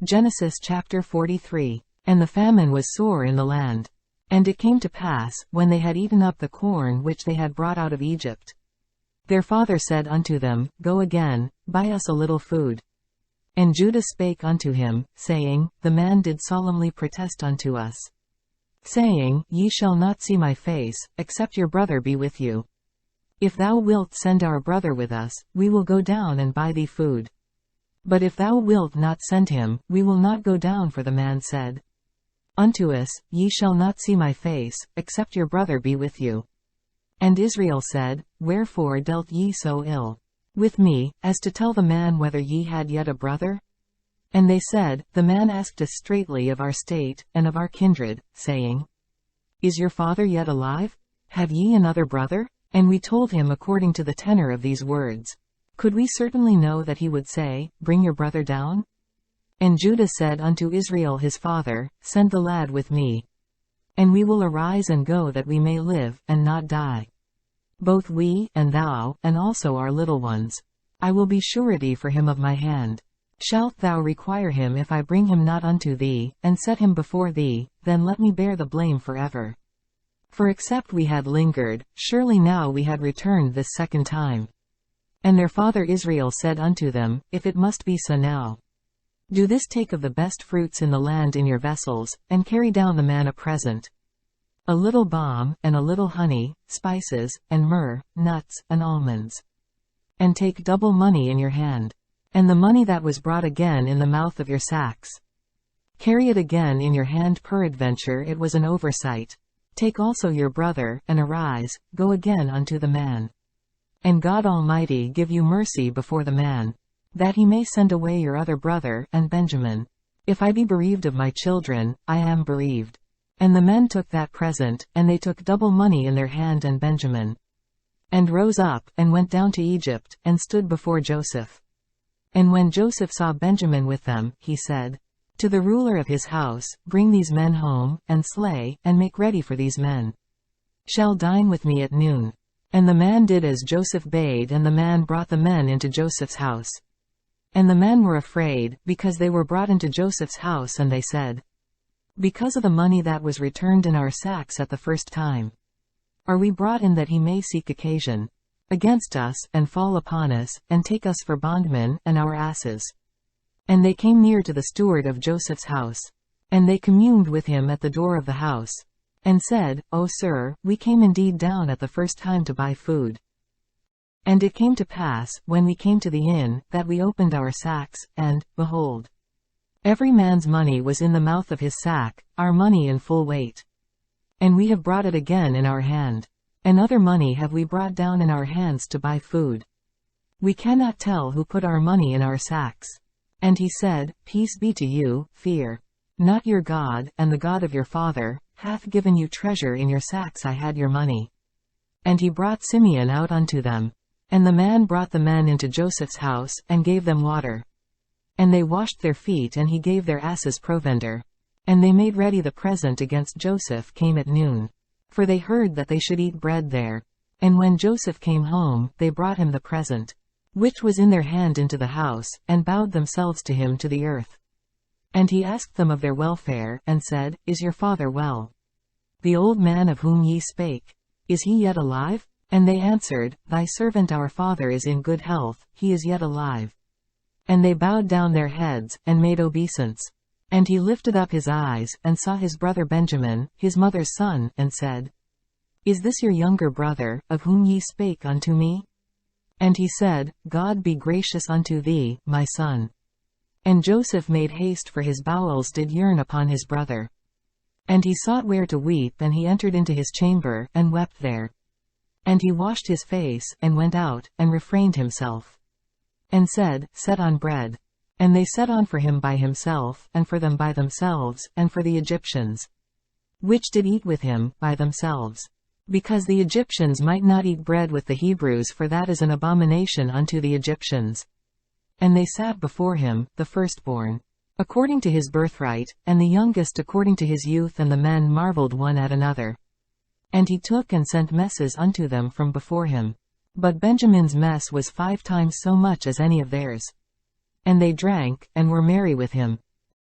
Genesis chapter 43. And the famine was sore in the land. And it came to pass, when they had eaten up the corn which they had brought out of Egypt, their father said unto them, Go again, buy us a little food. And Judah spake unto him, saying, The man did solemnly protest unto us, saying, Ye shall not see my face, except your brother be with you. If thou wilt send our brother with us, we will go down and buy thee food. But if thou wilt not send him, we will not go down. For the man said unto us, Ye shall not see my face, except your brother be with you. And Israel said, Wherefore dealt ye so ill with me, as to tell the man whether ye had yet a brother? And they said, The man asked us straitly of our state, and of our kindred, saying, Is your father yet alive? Have ye another brother? And we told him according to the tenor of these words. Could we certainly know that he would say, Bring your brother down? And Judah said unto Israel his father, Send the lad with me. And we will arise and go, that we may live, and not die. Both we, and thou, and also our little ones. I will be surety for him of my hand. Shalt thou require him if I bring him not unto thee, and set him before thee, then let me bear the blame forever. For except we had lingered, surely now we had returned this second time. And their father Israel said unto them, If it must be so now, do this: take of the best fruits in the land in your vessels, and carry down the man a present, a little balm, and a little honey, spices, and myrrh, nuts, and almonds. And take double money in your hand, and the money that was brought again in the mouth of your sacks. Carry it again in your hand, peradventure it was an oversight. Take also your brother, and arise, go again unto the man. And God Almighty give you mercy before the man, that he may send away your other brother, and Benjamin. If I be bereaved of my children, I am bereaved. And the men took that present, and they took double money in their hand and Benjamin. And rose up, and went down to Egypt, and stood before Joseph. And when Joseph saw Benjamin with them, he said to the ruler of his house, Bring these men home, and slay, and make ready, for these men shall dine with me at noon. And the man did as Joseph bade, and the man brought the men into Joseph's house. And the men were afraid, because they were brought into Joseph's house, and they said, Because of the money that was returned in our sacks at the first time, are we brought in that he may seek occasion against us, and fall upon us, and take us for bondmen, and our asses. And they came near to the steward of Joseph's house. And they communed with him at the door of the house, and said, O sir, we came indeed down at the first time to buy food. And it came to pass, when we came to the inn, that we opened our sacks, and, behold, every man's money was in the mouth of his sack, our money in full weight. And we have brought it again in our hand. And other money have we brought down in our hands to buy food. We cannot tell who put our money in our sacks. And he said, Peace be to you, fear not your God, and the God of your father hath given you treasure in your sacks. I had your money. And he brought Simeon out unto them. And the man brought the men into Joseph's house, and gave them water. And they washed their feet, and he gave their asses provender. And they made ready the present against Joseph came at noon. For they heard that they should eat bread there. And when Joseph came home, they brought him the present, which was in their hand, into the house, and bowed themselves to him to the earth. And he asked them of their welfare, and said, Is your father well? The old man of whom ye spake, is he yet alive? And they answered, Thy servant our father is in good health, he is yet alive. And they bowed down their heads, and made obeisance. And he lifted up his eyes, and saw his brother Benjamin, his mother's son, and said, Is this your younger brother, of whom ye spake unto me? And he said, God be gracious unto thee, my son. And Joseph made haste, for his bowels did yearn upon his brother. And he sought where to weep, and he entered into his chamber, and wept there. And he washed his face, and went out, and refrained himself, and said, Set on bread. And they set on for him by himself, and for them by themselves, and for the Egyptians, which did eat with him, by themselves. Because the Egyptians might not eat bread with the Hebrews, for that is an abomination unto the Egyptians. And they sat before him, the firstborn according to his birthright, and the youngest according to his youth. And the men marveled one at another. And he took and sent messes unto them from before him. But Benjamin's mess was 5 times so much as any of theirs. And they drank, and were merry with him.